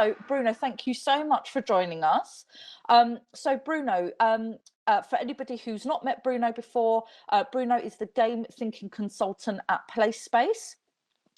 So Bruno, thank you so much for joining us. So Bruno, for anybody who's not met Bruno before, Bruno is the game thinking consultant at PlaySpace.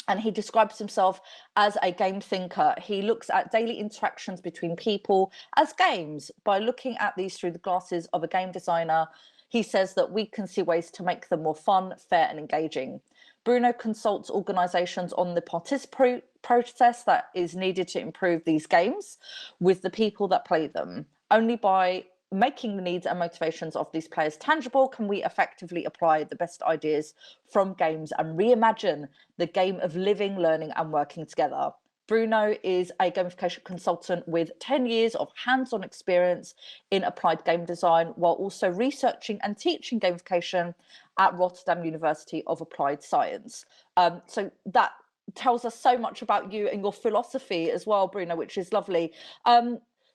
And he describes himself as a game thinker. He looks at daily interactions between people as games. By looking at these through the glasses of a game designer, he says that we can see ways to make them more fun, fair, and engaging. Bruno consults organizations on the participatory process that is needed to improve these games with the people that play them. Only by making the needs and motivations of these players tangible can we effectively apply the best ideas from games and reimagine the game of living, learning, and working together. Bruno is a gamification consultant with 10 years of hands-on experience in applied game design, while also researching and teaching gamification at Rotterdam University of Applied Science. So that tells us so much about you and your philosophy as well, Bruno, which is lovely.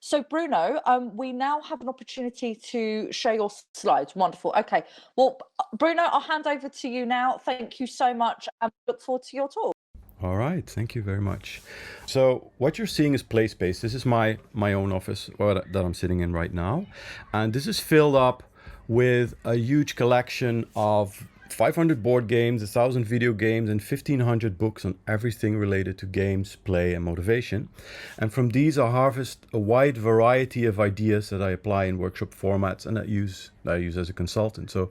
So Bruno, we now have an opportunity to share your slides. Wonderful. Okay. Well, Bruno, I'll hand over to you now. Thank you so much and look forward to your talk. All right. Thank you very much. So what you're seeing is PlaySpace. This is my own office that I'm sitting in right now. And this is filled up with a huge collection of 500 board games, 1,000 video games, and 1,500 books on everything related to games, play, and motivation. And from these, I harvest a wide variety of ideas that I apply in workshop formats and that I use as a consultant. So,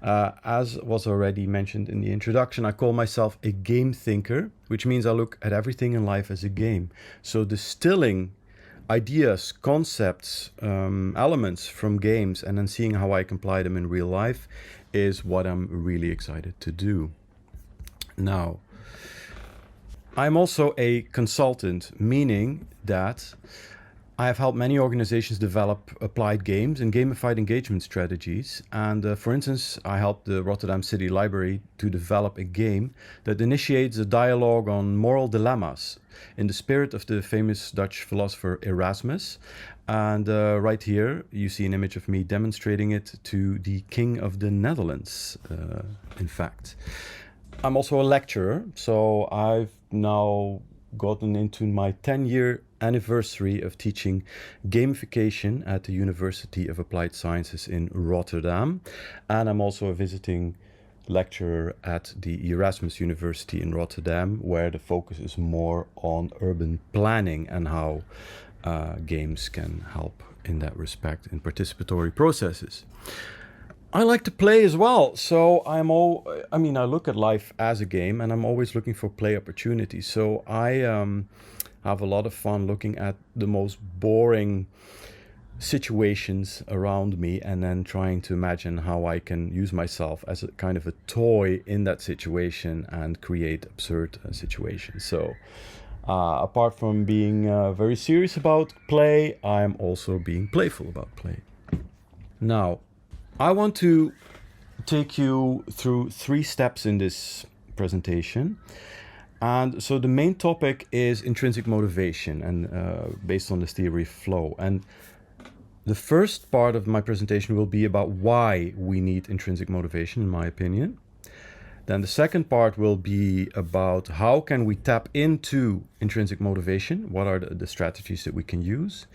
as was already mentioned in the introduction, I call myself a game thinker, which means I look at everything in life as a game. So, distilling ideas, concepts, elements from games, and then seeing how I can apply them in real life is what I'm really excited to do. Now, I'm also a consultant, meaning that I have helped many organizations develop applied games and gamified engagement strategies. And for instance, I helped the Rotterdam City Library to develop a game that initiates a dialogue on moral dilemmas in the spirit of the famous Dutch philosopher Erasmus. And right here, you see an image of me demonstrating it to the King of the Netherlands, in fact. I'm also a lecturer, so I've now gotten into my 10-year anniversary of teaching gamification at the University of Applied Sciences in Rotterdam. And I'm also a visiting lecturer at the Erasmus University in Rotterdam, where the focus is more on urban planning and how games can help in that respect in participatory processes. I like to play as well, so I look at life as a game, and I'm always looking for play opportunities. So I have a lot of fun looking at the most boring situations around me and then trying to imagine how I can use myself as a kind of a toy in that situation and create absurd situations. So apart from being very serious about play, I'm also being playful about play. Now, I want to take you through 3 steps in this presentation. And so the main topic is intrinsic motivation and based on this theory of flow. And the first part of my presentation will be about why we need intrinsic motivation, in my opinion. Then the second part will be about how can we tap into intrinsic motivation, what are the strategies that we can use.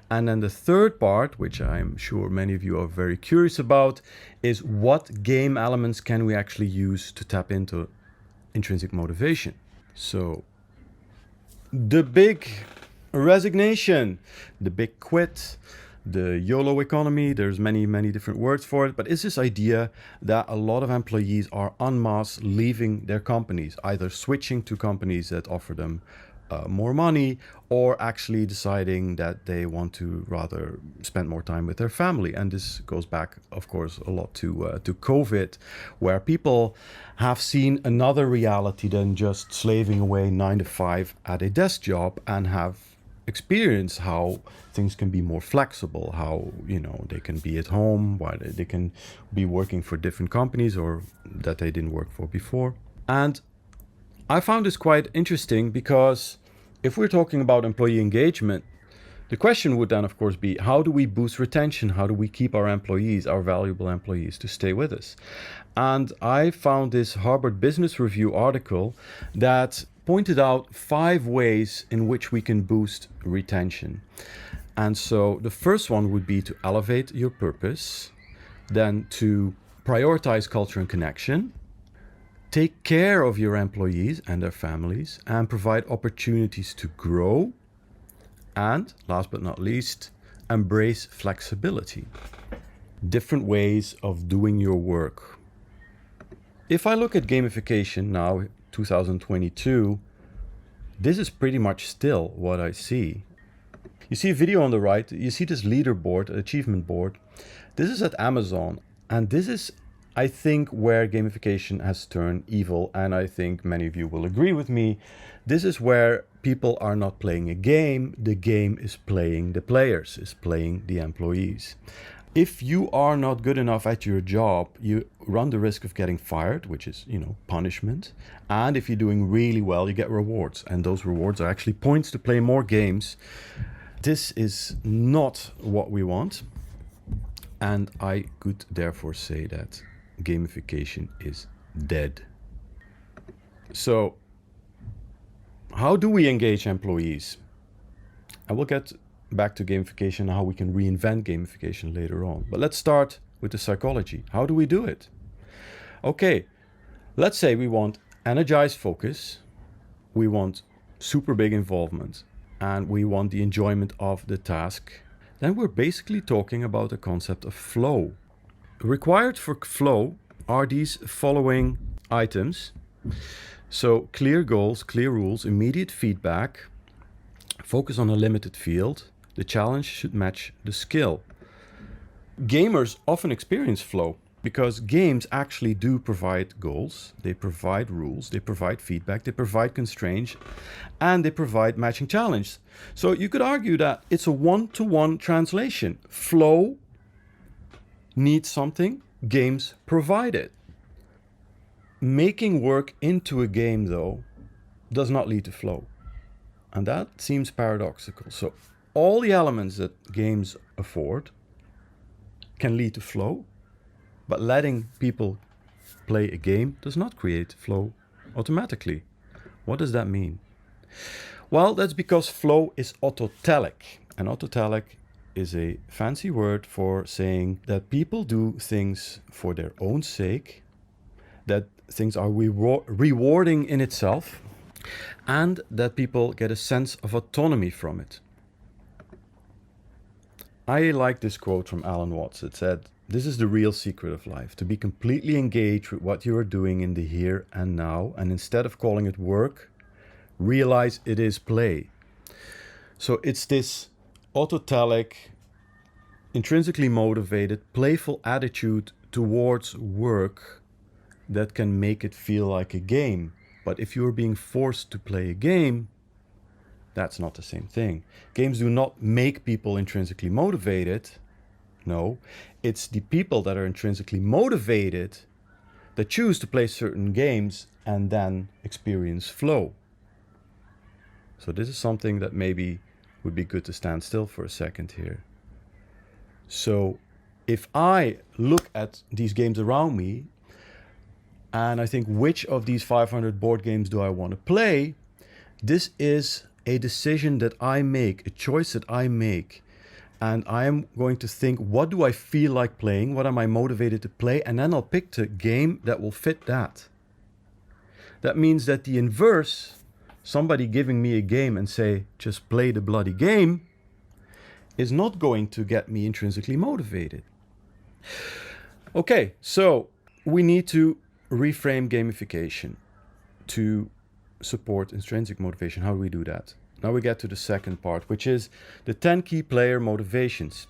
And then the third part, which I'm sure many of you are very curious about, is what game elements can we actually use to tap into intrinsic motivation. So the big resignation, the big quit, the YOLO economy, there's many different words for it, but it's this idea that a lot of employees are en masse leaving their companies, either switching to companies that offer them more money, or actually deciding that they want to rather spend more time with their family. And this goes back, of course, a lot to COVID, where people have seen another reality than just slaving away 9 to 5 at a desk job, and have experience how things can be more flexible, how they can be at home, while they can be working for different companies or that they didn't work for before. And I found this quite interesting because if we're talking about employee engagement, the question would then of course be, how do we boost retention? How do we keep our employees, our valuable employees, to stay with us? And I found this Harvard Business Review article that pointed out 5 ways in which we can boost retention. And so the first one would be to elevate your purpose, then to prioritize culture and connection, take care of your employees and their families, and provide opportunities to grow, and last but not least, embrace flexibility. Different ways of doing your work. If I look at gamification now, 2022, this is pretty much still what I see. You see a video on the right, you see this leaderboard, achievement board. This is at Amazon, and this is, I think, where gamification has turned evil, and I think many of you will agree with me. This is where people are not playing a game, the game is playing the players, is playing the employees. If you are not good enough at your job, you run the risk of getting fired, which is, punishment. And if you're doing really well, you get rewards. And those rewards are actually points to play more games. This is not what we want. And I could therefore say that gamification is dead. So, how do we engage employees? I will get back to gamification, how we can reinvent gamification later on. But let's start with the psychology. How do we do it? Okay, let's say we want energized focus, we want super big involvement, and we want the enjoyment of the task. Then we're basically talking about the concept of flow. Required for flow are these following items. So clear goals, clear rules, immediate feedback, focus on a limited field. The challenge should match the skill. Gamers often experience flow because games actually do provide goals, they provide rules, they provide feedback, they provide constraints, and they provide matching challenge. So you could argue that it's a one-to-one translation. Flow needs something, games provide it. Making work into a game, though, does not lead to flow. And that seems paradoxical. So all the elements that games afford can lead to flow, but letting people play a game does not create flow automatically. What does that mean? Well, that's because flow is autotelic. And autotelic is a fancy word for saying that people do things for their own sake, that things are rewarding in itself, and that people get a sense of autonomy from it. I like this quote from Alan Watts. It said, "This is the real secret of life, to be completely engaged with what you are doing in the here and now, and instead of calling it work, realize it is play." So it's this autotelic, intrinsically motivated, playful attitude towards work that can make it feel like a game. But if you're being forced to play a game, that's not the same thing. Games do not make people intrinsically motivated. No, it's the people that are intrinsically motivated that choose to play certain games and then experience flow. So this is something that maybe would be good to stand still for a second here. So if I look at these games around me and I think, which of these 500 board games do I want to play? This is a decision that I make, a choice that I make. And I am going to think, what do I feel like playing? What am I motivated to play? And then I'll pick the game that will fit that. That means that the inverse, somebody giving me a game and say, just play the bloody game, is not going to get me intrinsically motivated. Okay, so we need to reframe gamification to support intrinsic motivation. How do we do that? Now we get to the second part, which is the 10 key player motivations.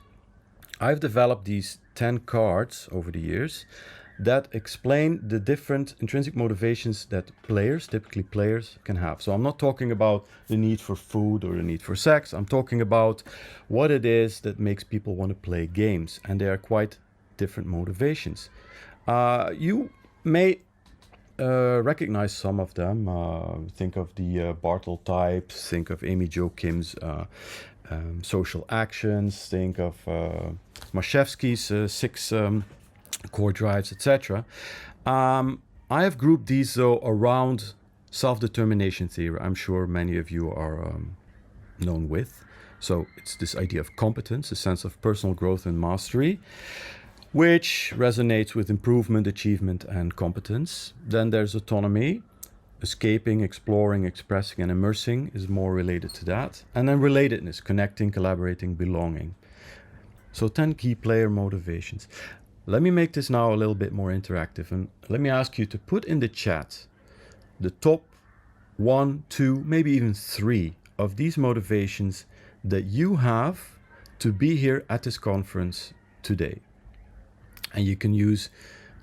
I've developed these 10 cards over the years that explain the different intrinsic motivations that players, typically players, can have. So I'm not talking about the need for food or the need for sex. I'm talking about what it is that makes people want to play games. And they are quite different motivations. You may recognize some of them. Think of the Bartle types, think of Amy Jo Kim's social actions, think of Mashevsky's 6 core drives, etc. I have grouped these though around self-determination theory, I'm sure many of you are known with. So it's this idea of competence, a sense of personal growth and mastery, which resonates with improvement, achievement, and competence. Then there's autonomy. Escaping, exploring, expressing, and immersing is more related to that. And then relatedness, connecting, collaborating, belonging. So 10 key player motivations. Let me make this now a little bit more interactive, and let me ask you to put in the chat the top 1, 2, maybe even 3 of these motivations that you have to be here at this conference today. And you can use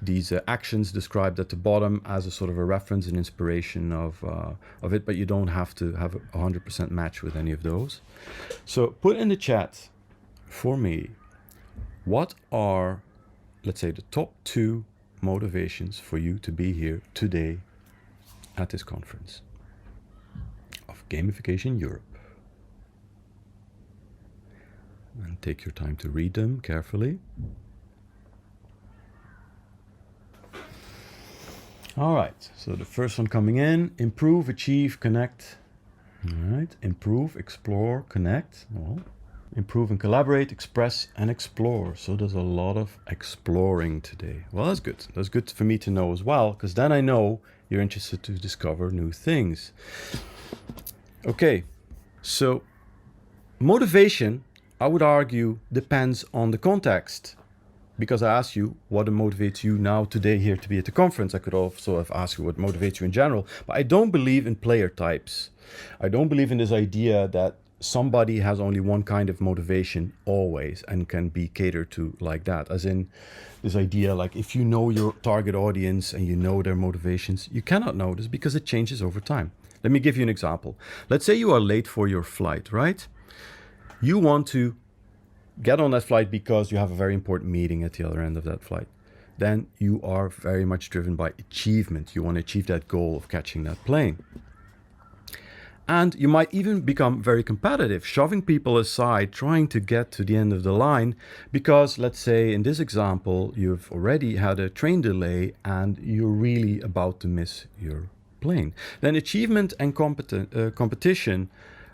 these actions described at the bottom as a sort of a reference and inspiration of it, but you don't have to have a 100% match with any of those. So put in the chat for me, what are, let's say, the top 2 motivations for you to be here today at this conference of Gamification Europe. And take your time to read them carefully. All right, so the first one coming in, improve, achieve, connect. All right, improve, explore, connect. Well, improve and collaborate, express and explore. So there's a lot of exploring today. Well, that's good. That's good for me to know as well, because then I know you're interested to discover new things. Okay, so motivation, I would argue, depends on the context. Because I asked you what motivates you now today here to be at the conference. I could also have asked you what motivates you in general. But I don't believe in player types. I don't believe in this idea that somebody has only one kind of motivation always and can be catered to like that. As in this idea, like if you know your target audience and you know their motivations, you cannot know this because it changes over time. Let me give you an example. Let's say you are late for your flight, right? You want to get on that flight because you have a very important meeting at the other end of that flight. Then you are very much driven by achievement. You want to achieve that goal of catching that plane. And you might even become very competitive, shoving people aside, trying to get to the end of the line because, let's say in this example, you've already had a train delay and you're really about to miss your plane. Then achievement and competition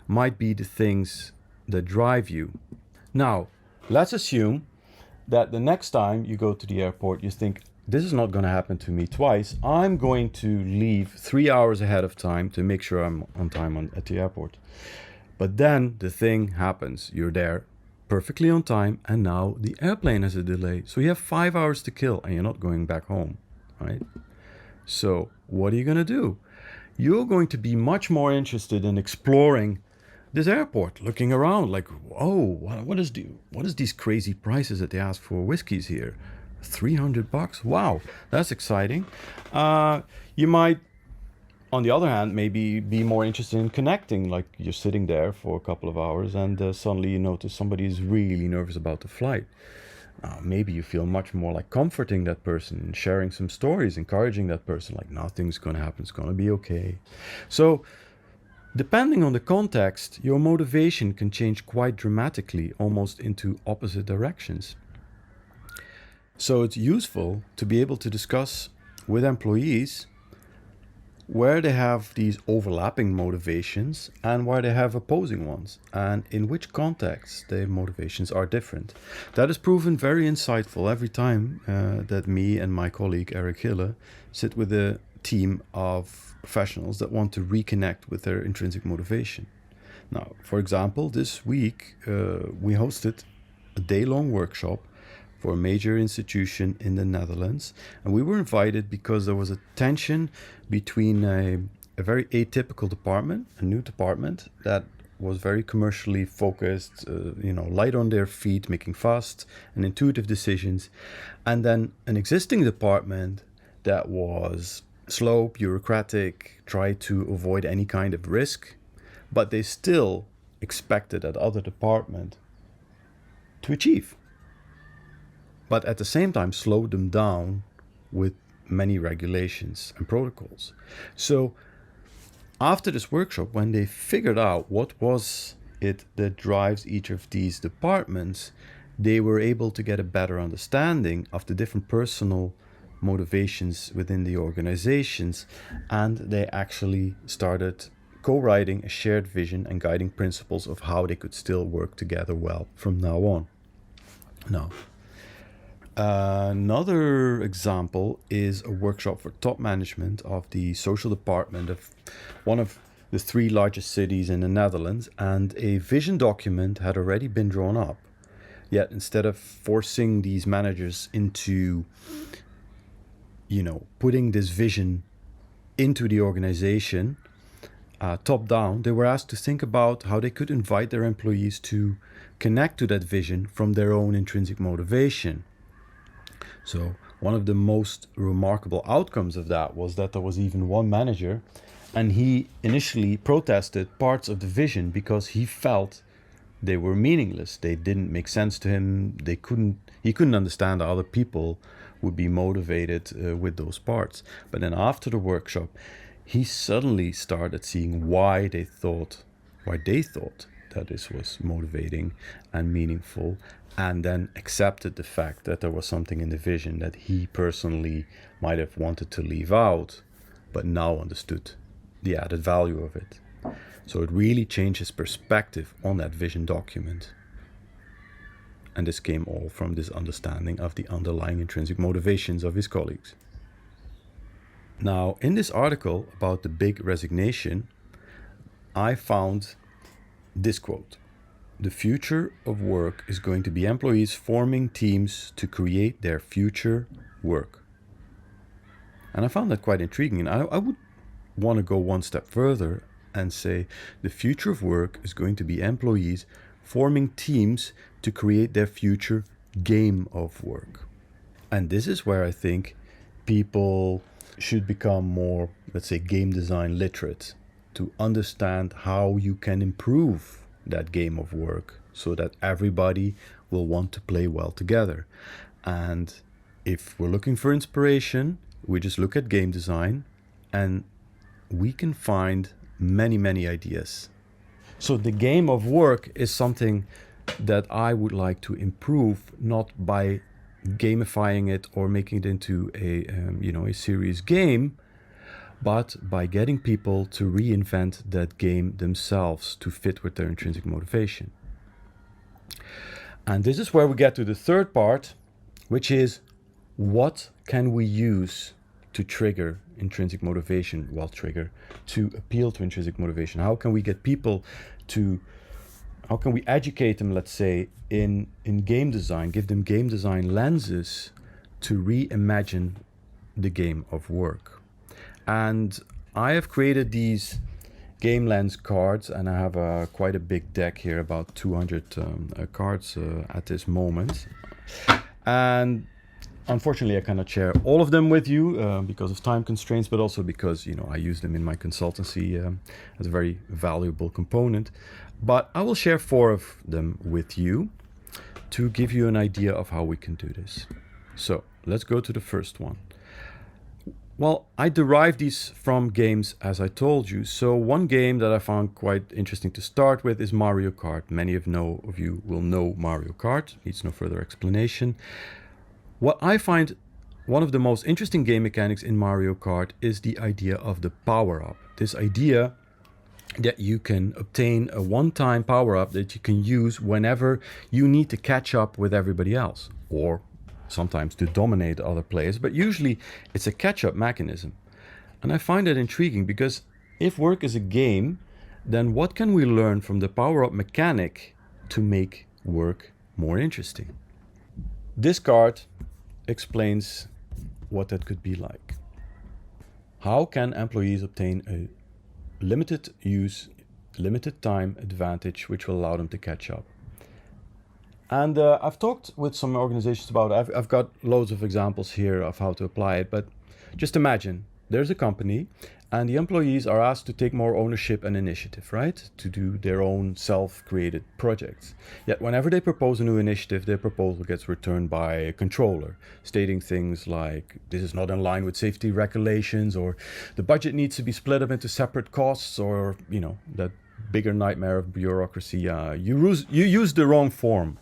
might be the things that drive you. Now, let's assume that the next time you go to the airport, you think, this is not going to happen to me twice. I'm going to leave 3 hours ahead of time to make sure I'm on time at the airport. But then the thing happens. You're there perfectly on time, and now the airplane has a delay. So you have 5 hours to kill, and you're not going back home, right? So what are you going to do? You're going to be much more interested in exploring this airport, looking around like, oh, what is these crazy prices that they ask for whiskeys here? $300? Wow, that's exciting. You might, on the other hand, maybe be more interested in connecting, like you're sitting there for a couple of hours and suddenly you notice somebody is really nervous about the flight. Maybe you feel much more like comforting that person, sharing some stories, encouraging that person, like nothing's going to happen, it's going to be okay. So depending on the context, your motivation can change quite dramatically, almost into opposite directions. So it's useful to be able to discuss with employees where they have these overlapping motivations and where they have opposing ones, and in which context their motivations are different. That has proven very insightful every time that me and my colleague Eric Hille sit with a team of professionals that want to reconnect with their intrinsic motivation. Now, for example, this week we hosted a day-long workshop for a major institution in the Netherlands, and we were invited because there was a tension between a very atypical department, a new department that was very commercially focused, light on their feet, making fast and intuitive decisions, and then an existing department that was slow, bureaucratic, tried to avoid any kind of risk, but they still expected that other department to achieve, but at the same time slowed them down with many regulations and protocols. So after this workshop, when they figured out what was it that drives each of these departments, they were able to get a better understanding of the different personal motivations within the organizations, and they actually started co-writing a shared vision and guiding principles of how they could still work together well from now on. Now, another example is a workshop for top management of the social department of one of the 3 largest cities in the Netherlands, and a vision document had already been drawn up. Yet instead of forcing these managers into, putting this vision into the organization, top down, they were asked to think about how they could invite their employees to connect to that vision from their own intrinsic motivation. So one of the most remarkable outcomes of that was that there was even one manager, and he initially protested parts of the vision because he felt they were meaningless. They didn't make sense to him. He couldn't understand how other people would be motivated with those parts. But then after the workshop, he suddenly started seeing why they thought that this was motivating and meaningful, and then accepted the fact that there was something in the vision that he personally might have wanted to leave out, but now understood the added value of it. So it really changed his perspective on that vision document. And this came all from this understanding of the underlying intrinsic motivations of his colleagues. Now, in this article about the big resignation, I found this quote: "The future of work is going to be employees forming teams to create their future work." And I found that quite intriguing. And I would want to go one step further and say the future of work is going to be employees forming teams to create their future game of work. And this is where I think people should become more, let's say, game design literate, to understand how you can improve that game of work so that everybody will want to play well together. And if we're looking for inspiration, we just look at game design and we can find many ideas. So the game of work is something that I would like to improve, not by gamifying it or making it into a serious game, but by getting people to reinvent that game themselves to fit with their intrinsic motivation. And this is where we get to the third part, which is what can we use to trigger intrinsic motivation, to appeal to intrinsic motivation? How can we get people how can we educate them, let's say, in game design, give them game design lenses to reimagine the game of work? And I have created these game lens cards, and I have quite a big deck here, about 200 cards at this moment. And unfortunately, I cannot share all of them with you because of time constraints, but also because, I use them in my consultancy as a very valuable component. But I will share 4 of them with you to give you an idea of how we can do this. So let's go to the first one. Well, I derived these from games, as I told you. So one game that I found quite interesting to start with is Mario Kart. Many of you will know Mario Kart. Needs no further explanation. What I find one of the most interesting game mechanics in Mario Kart is the idea of the power-up. This idea that you can obtain a one-time power-up that you can use whenever you need to catch up with everybody else, or sometimes to dominate other players, but usually it's a catch-up mechanism. And I find that intriguing because if work is a game, then what can we learn from the power-up mechanic to make work more interesting? This card explains what that could be like. How can employees obtain a limited use, limited time advantage which will allow them to catch up? And I've talked with some organizations about it. I've got loads of examples here of how to apply it, but just imagine there's a company and the employees are asked to take more ownership and initiative, right? To do their own self-created projects. Yet whenever they propose a new initiative, their proposal gets returned by a controller, stating things like, this is not in line with safety regulations, or the budget needs to be split up into separate costs, or, that bigger nightmare of bureaucracy. You use the wrong form.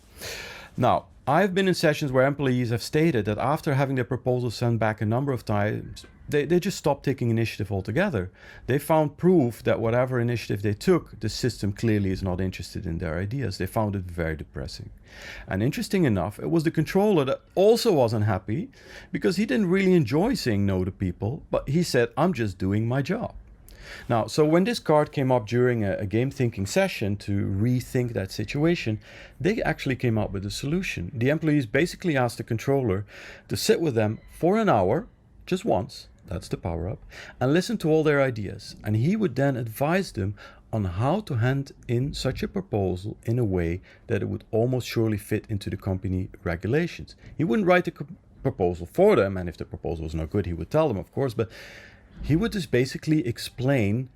Now, I've been in sessions where employees have stated that after having their proposal sent back a number of times, they just stopped taking initiative altogether. They found proof that whatever initiative they took, the system clearly is not interested in their ideas. They found it very depressing. And interesting enough, it was the controller that also wasn't happy because he didn't really enjoy saying no to people, but he said, I'm just doing my job. Now, so when this card came up during a game thinking session to rethink that situation, they actually came up with a solution. The employees basically asked the controller to sit with them for an hour, just once, that's the power up, and listen to all their ideas. And he would then advise them on how to hand in such a proposal in a way that it would almost surely fit into the company regulations. He wouldn't write the proposal for them, and if the proposal was not good, he would tell them, of course, but he would just basically explain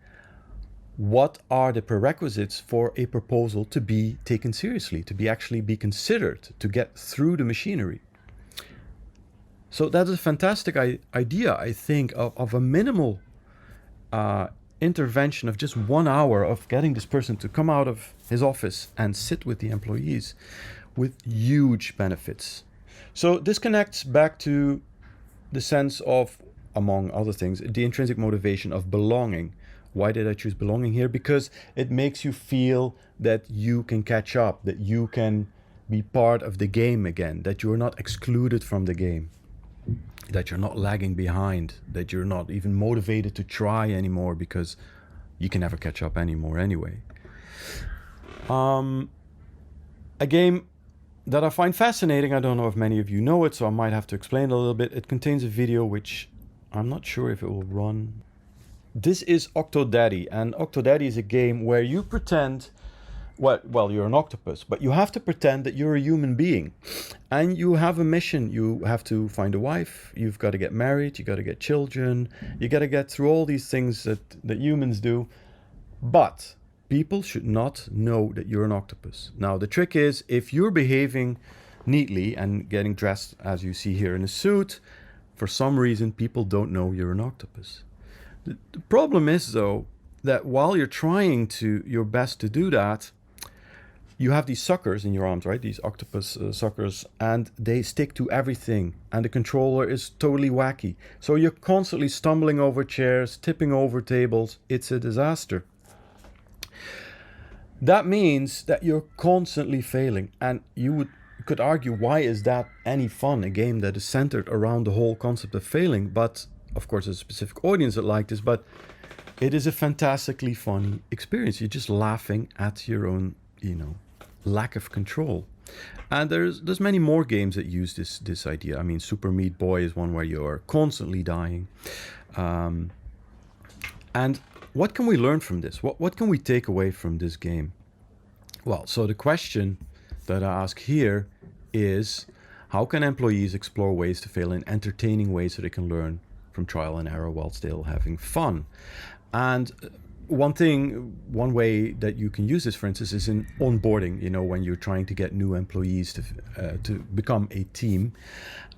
what are the prerequisites for a proposal to be taken seriously, to be actually be considered, to get through the machinery. So that is a fantastic idea, I think, of a minimal intervention of just 1 hour of getting this person to come out of his office and sit with the employees with huge benefits. So this connects back to the sense of, among other things, the intrinsic motivation of belonging. Why did I choose belonging here? Because it makes you feel that you can catch up, that you can be part of the game again, that you're not excluded from the game, that you're not lagging behind, that you're not even motivated to try anymore because you can never catch up anymore anyway. A game that I find fascinating, I don't know if many of you know it, so I might have to explain a little bit. It contains a video which I'm not sure if it will run. This is Octodaddy, and Octodaddy is a game where you pretend, well, you're an octopus, but you have to pretend that you're a human being. And you have a mission. You have to find a wife, you've got to get married, you got to get children, you got to get through all these things that humans do. But people should not know that you're an octopus. Now, the trick is, if you're behaving neatly and getting dressed, as you see here, in a suit, for some reason, people don't know you're an octopus. The problem is, though, that while you're trying your best to do that, you have these suckers in your arms, right? These octopus suckers, and they stick to everything. And the controller is totally wacky. So you're constantly stumbling over chairs, tipping over tables. It's a disaster. That means that you're constantly failing. And you could argue, why is that any fun? A game that is centered around the whole concept of failing. But of course, there's a specific audience that like this. But it is a fantastically funny experience. You're just laughing at your own, lack of control. And there's many more games that use this idea. I mean, Super Meat Boy is one where you're constantly dying. And what can we learn from this? What can we take away from this game? Well, so the question that I ask here is, how can employees explore ways to fail in entertaining ways so they can learn from trial and error while still having fun? And one way that you can use this, for instance, is in onboarding, when you're trying to get new employees to become a team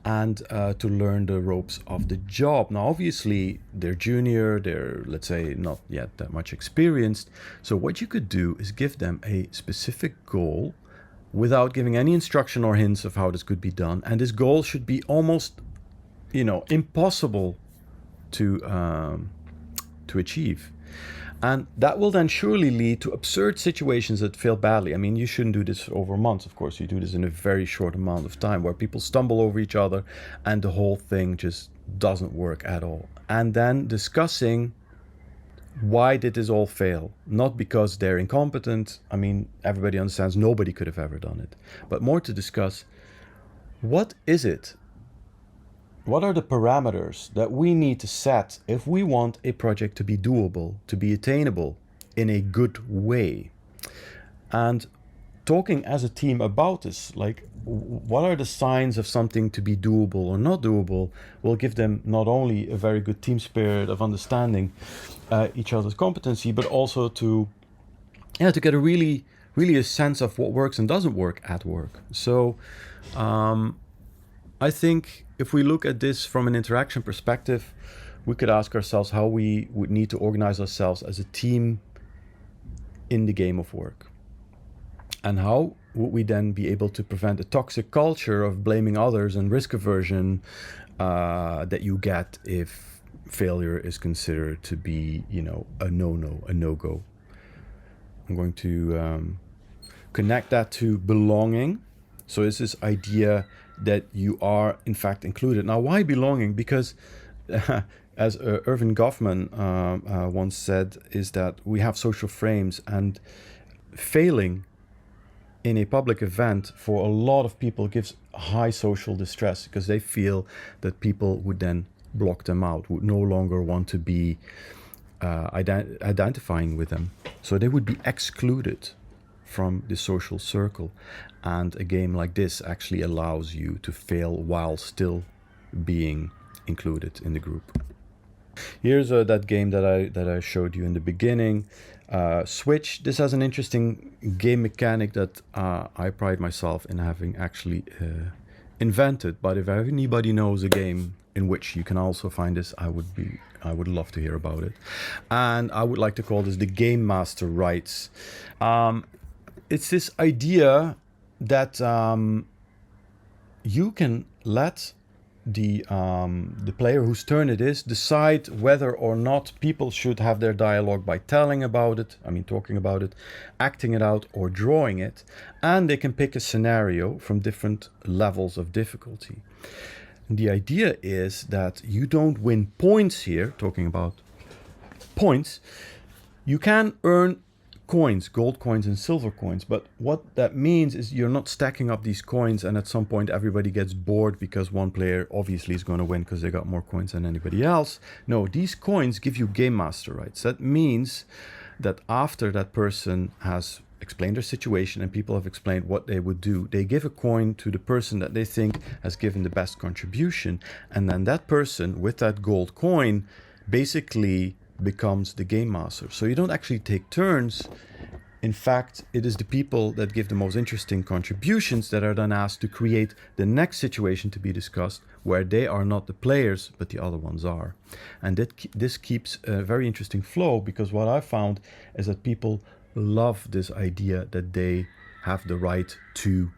and to learn the ropes of the job. Now, obviously, they're junior, they're, let's say, not yet that much experienced. So what you could do is give them a specific goal without giving any instruction or hints of how this could be done. And this goal should be almost, impossible to achieve. And that will then surely lead to absurd situations that fail badly. I mean, you shouldn't do this over months, of course. You do this in a very short amount of time where people stumble over each other and the whole thing just doesn't work at all. And then discussing, why did this all fail? Not because they're incompetent. I mean, everybody understands nobody could have ever done it. But more to discuss, what is it? What are the parameters that we need to set if we want a project to be doable, to be attainable in a good way? And talking as a team about this, like, what are the signs of something to be doable or not doable, will give them not only a very good team spirit of understanding each other's competency, but also to get a really a sense of what works and doesn't work at work. So I think if we look at this from an interaction perspective, we could ask ourselves how we would need to organize ourselves as a team in the game of work. And how would we then be able to prevent a toxic culture of blaming others and risk aversion that you get if failure is considered to be, a no-go? I'm going to connect that to belonging. So it's this idea that you are in fact included. Now, why belonging? Because as Irving Goffman once said, is that we have social frames, and failing in a public event for a lot of people gives high social distress, because they feel that people would then block them out, would no longer want to be identifying with them. So they would be excluded from the social circle. And a game like this actually allows you to fail while still being included in the group. Here's that game that I showed you in the beginning. Switch. This has an interesting game mechanic that I pride myself in having actually invented. But if anybody knows a game in which you can also find this, I would love to hear about it. And I would like to call this the Game Master Rights. It's this idea that you can let the player whose turn it is decide whether or not people should have their dialogue by talking about it, acting it out, or drawing it. And they can pick a scenario from different levels of difficulty. And the idea is that you don't win points here, talking about points. You can earn coins, gold coins and silver coins, but what that means is you're not stacking up these coins and at some point everybody gets bored because one player obviously is going to win because they got more coins than anybody else. No, these coins give you game master rights. That means that after that person has explained their situation and people have explained what they would do, they give a coin to the person that they think has given the best contribution, and then that person with that gold coin basically becomes the game master. So you don't actually take turns. In fact, it is the people that give the most interesting contributions that are then asked to create the next situation to be discussed, where they are not the players, but the other ones are. And this keeps a very interesting flow, because what I found is that people love this idea that they have the right to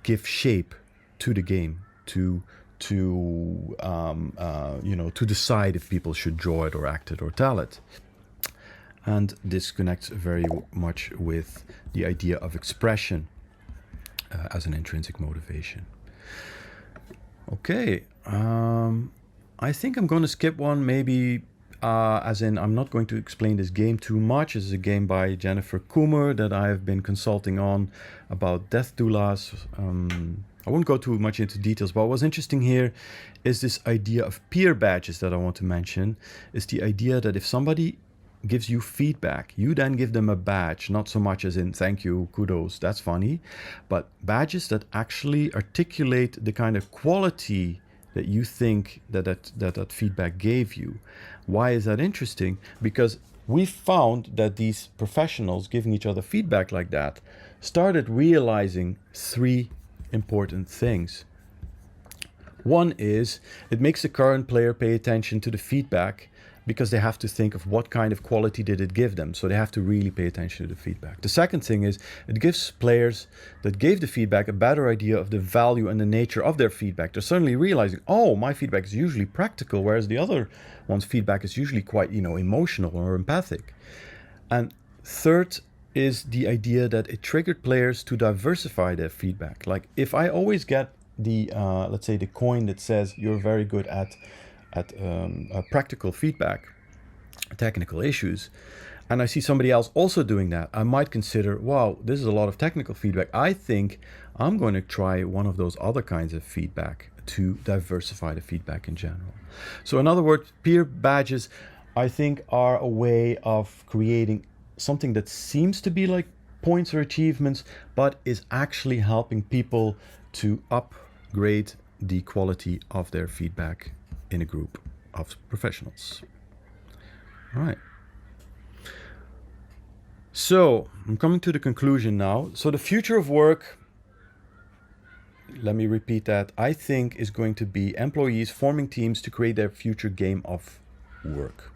give shape to the game, to decide if people should draw it or act it or tell it. And this connects very much with the idea of expression as an intrinsic motivation. Okay, I think I'm going to skip one, maybe as in I'm not going to explain this game too much. This is a game by Jennifer Coomer that I have been consulting on about death doulas. I won't go too much into details, but what's interesting here is this idea of peer badges that I want to mention. Is the idea that if somebody gives you feedback, you then give them a badge, not so much as in thank you, kudos, that's funny, but badges that actually articulate the kind of quality that you think that feedback gave you. Why is that interesting? Because we found that these professionals giving each other feedback like that started realizing three important things. One is it makes the current player pay attention to the feedback, because they have to think of what kind of quality did it give them. So they have to really pay attention to the feedback. The second thing is it gives players that gave the feedback a better idea of the value and the nature of their feedback. They're suddenly realizing, oh, my feedback is usually practical, whereas the other one's feedback is usually quite, emotional or empathic. And third is the idea that it triggered players to diversify their feedback. Like if I always get the, let's say the coin that says you're very good at practical feedback, technical issues, and I see somebody else also doing that, I might consider, wow, this is a lot of technical feedback. I think I'm going to try one of those other kinds of feedback to diversify the feedback in general. So in other words, peer badges, I think, are a way of creating something that seems to be like points or achievements, but is actually helping people to upgrade the quality of their feedback in a group of professionals. All right. So I'm coming to the conclusion now. So the future of work, let me repeat that, I think is going to be employees forming teams to create their future game of work.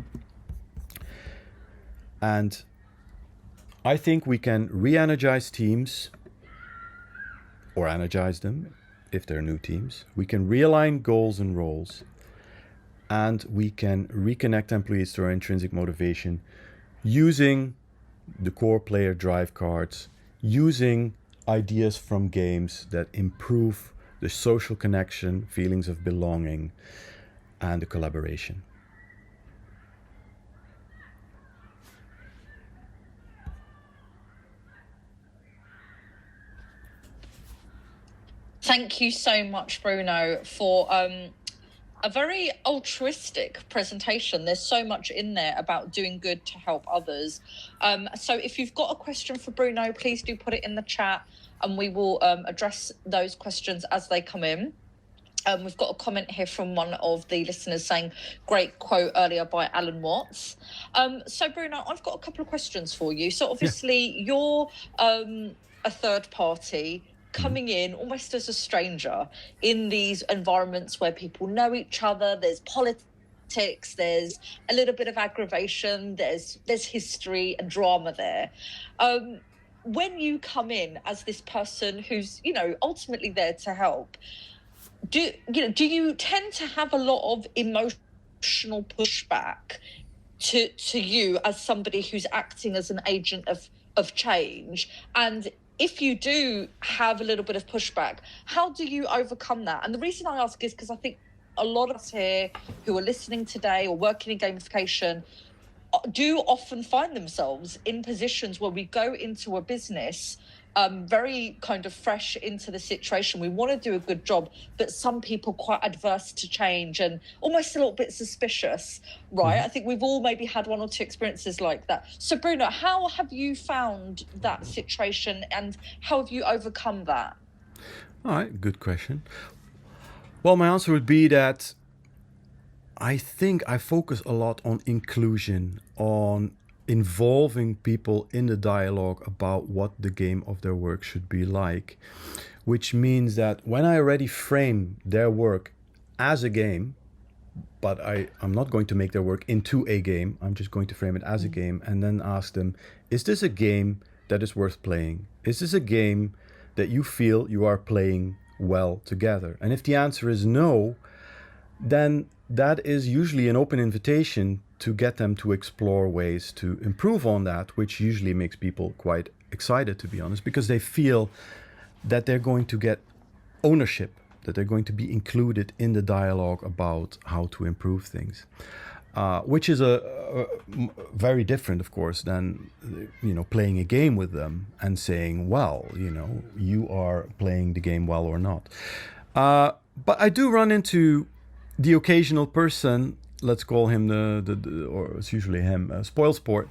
And I think we can re-energize teams or energize them if they're new teams. We can realign goals and roles, and we can reconnect employees to our intrinsic motivation using the core player drive cards, using ideas from games that improve the social connection, feelings of belonging, and the collaboration. Thank you so much, Bruno, for a very altruistic presentation. There's so much in there about doing good to help others. So if you've got a question for Bruno, please do put it in the chat and we will address those questions as they come in. We've got a comment here from one of the listeners saying, great quote earlier by Alan Watts. So Bruno, I've got a couple of questions for you. So obviously you're a third party coming in almost as a stranger in these environments where people know each other, there's politics, there's a little bit of aggravation, there's history and drama there. When you come in as this person who's, ultimately there to help, do you tend to have a lot of emotional pushback to you as somebody who's acting as an agent of change? And if you do have a little bit of pushback, how do you overcome that? And the reason I ask is because I think a lot of us here who are listening today or working in gamification do often find themselves in positions where we go into a business very kind of fresh into the situation. We want to do a good job, but some people quite adverse to change and almost a little bit suspicious, right? I think we've all maybe had one or two experiences like that. So Bruno, how have you found that situation and how have you overcome that? All right, good question. Well, my answer would be that I think I focus a lot on inclusion, on involving people in the dialogue about what the game of their work should be like, which means that when I already frame their work as a game, but I'm not going to make their work into a game, I'm just going to frame it as a game and then ask them, is this a game that is worth playing? Is this a game that you feel you are playing well together? And if the answer is no, then that is usually an open invitation to get them to explore ways to improve on that, which usually makes people quite excited, to be honest, because they feel that they're going to get ownership, that they're going to be included in the dialogue about how to improve things, which is a very different, of course, than playing a game with them and saying, well, you are playing the game well or not. But I do run into the occasional person, let's call him or it's usually him, spoilsport,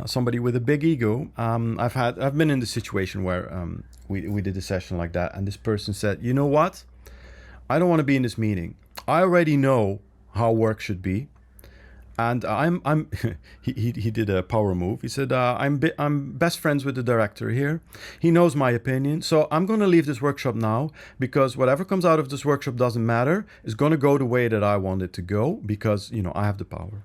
somebody with a big ego. I've been in the situation where we did a session like that, and this person said, you know what? I don't want to be in this meeting. I already know how work should be, and he did a power move. He said, I'm best friends with the director here. He knows my opinion, so I'm going to leave this workshop now because whatever comes out of this workshop doesn't matter. It's going to go the way that I want it to go because I have the power.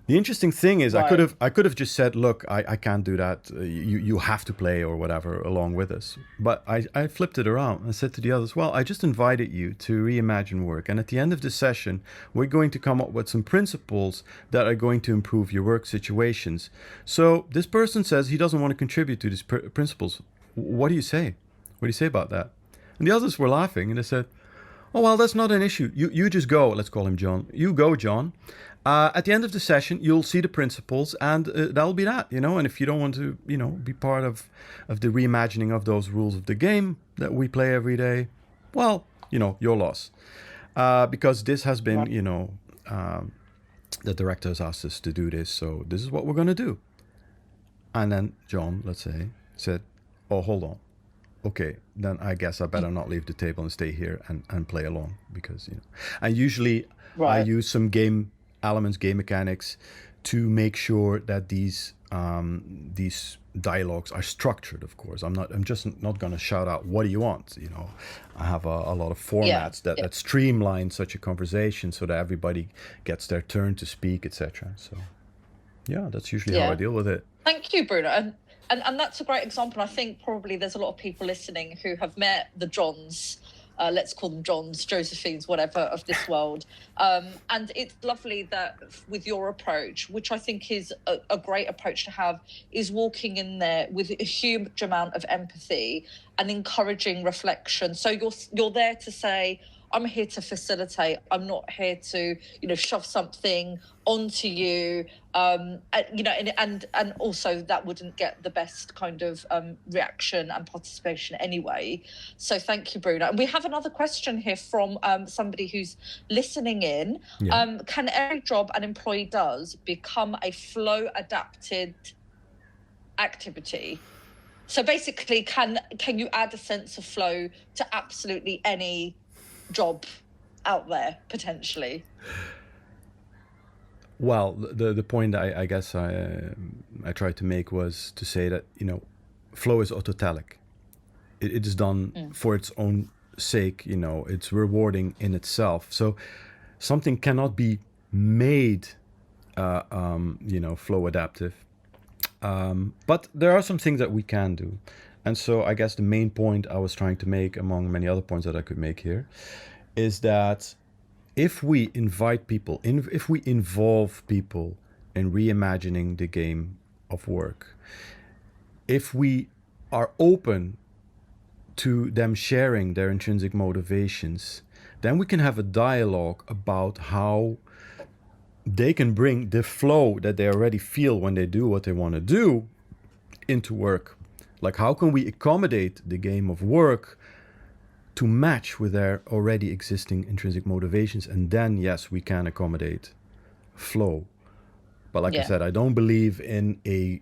The interesting thing is, right. I could have just said, look, I can't do that. You have to play or whatever along with us. But I flipped it around and said to the others, well, I just invited you to reimagine work. And at the end of this session, we're going to come up with some principles that are going to improve your work situations. So this person says he doesn't want to contribute to these principles. What do you say? What do you say about that? And the others were laughing and they said, oh, well, that's not an issue. You just go. Let's call him John. You go, John. At the end of the session, you'll see the principles, and that'll be that, And if you don't want to, be part of the reimagining of those rules of the game that we play every day, well, your loss. Because this has been, the director has asked us to do this, so this is what we're going to do. And then John, let's say, said, oh, hold on. Okay, then I guess I better not leave the table and stay here and play along because, And usually I use some game elements, game mechanics, to make sure that these dialogues are structured. Of course, I'm just not going to shout out, "What do you want?" I have a lot of formats that streamline such a conversation so that everybody gets their turn to speak, etc. So, yeah, that's usually how I deal with it. Thank you, Bruno. And And that's a great example. I think probably there's a lot of people listening who have met the Johns, let's call them Johns, Josephines, whatever, of this world. And it's lovely that with your approach, which I think is a great approach to have, is walking in there with a huge amount of empathy and encouraging reflection. So you're there to say, I'm here to facilitate. I'm not here to, shove something onto you. And also that wouldn't get the best kind of reaction and participation anyway. So thank you, Bruno. And we have another question here from somebody who's listening in. Yeah. Can every job an employee does become a flow adapted activity? So basically, can you add a sense of flow to absolutely any job out there potentially? Well, the point I guess I tried to make was to say that flow is autotelic. It is done for its own sake. It's rewarding in itself. So something cannot be made flow adaptive. But there are some things that we can do. And so I guess the main point I was trying to make, among many other points that I could make here, is that if we invite people, if we involve people in reimagining the game of work, if we are open to them sharing their intrinsic motivations, then we can have a dialogue about how they can bring the flow that they already feel when they do what they want to do into work. Like, how can we accommodate the game of work to match with their already existing intrinsic motivations? And then, yes, we can accommodate flow. But like I said, I don't believe in in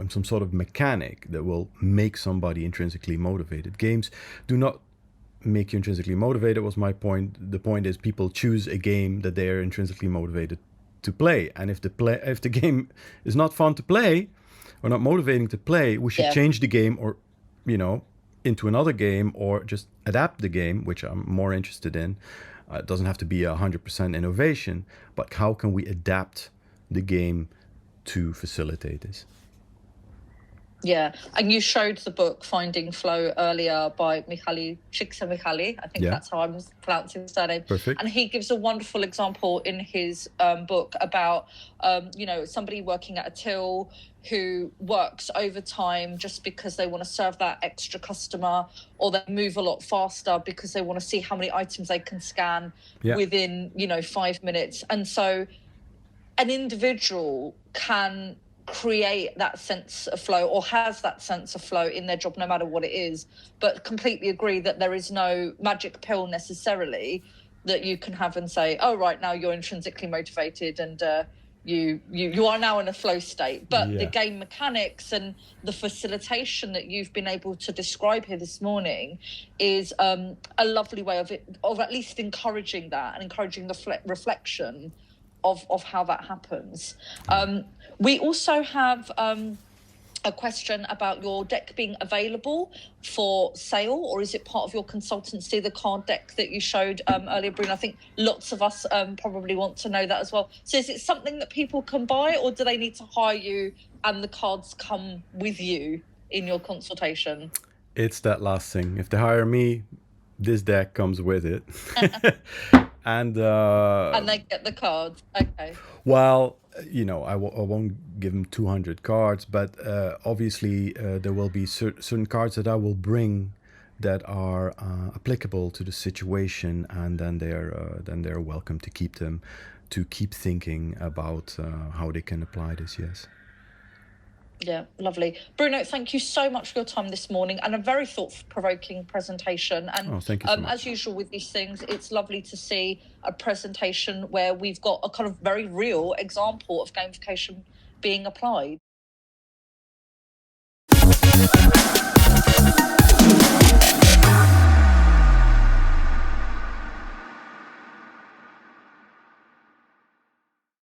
some sort of mechanic that will make somebody intrinsically motivated. Games do not make you intrinsically motivated, was my point. The point is people choose a game that they are intrinsically motivated to play. And if the game is not fun to play or not motivating to play, we should change the game or, into another game, or just adapt the game, which I'm more interested in. It doesn't have to be 100% innovation, but how can we adapt the game to facilitate this? Yeah, and you showed the book Finding Flow earlier by Mihaly Csikszentmihalyi. I think that's how I'm pronouncing his surname. Perfect. And he gives a wonderful example in his book about, somebody working at a till who works overtime just because they want to serve that extra customer, or they move a lot faster because they want to see how many items they can scan within, 5 minutes. And so an individual can create that sense of flow, or has that sense of flow in their job, no matter what it is. But completely agree that there is no magic pill necessarily that you can have and say, oh, right, now you're intrinsically motivated and you are now in a flow state. But the game mechanics and the facilitation that you've been able to describe here this morning is a lovely way of at least encouraging that and encouraging the reflection of how that happens. We also have a question about your deck being available for sale, or is it part of your consultancy, the card deck that you showed earlier, Bruno? I think lots of us probably want to know that as well. So is it something that people can buy, or do they need to hire you and the cards come with you in your consultation? It's that last thing. If they hire me, this deck comes with it. And they get the cards. Okay. Well, I won't give them 200 cards, but obviously there will be certain cards that I will bring that are applicable to the situation, and then they're welcome to keep them, to keep thinking about how they can apply this. Yes. Yeah, lovely. Bruno, thank you so much for your time this morning, and a very thought-provoking presentation. And thank you so much. As usual with these things, it's lovely to see a presentation where we've got a kind of very real example of gamification being applied.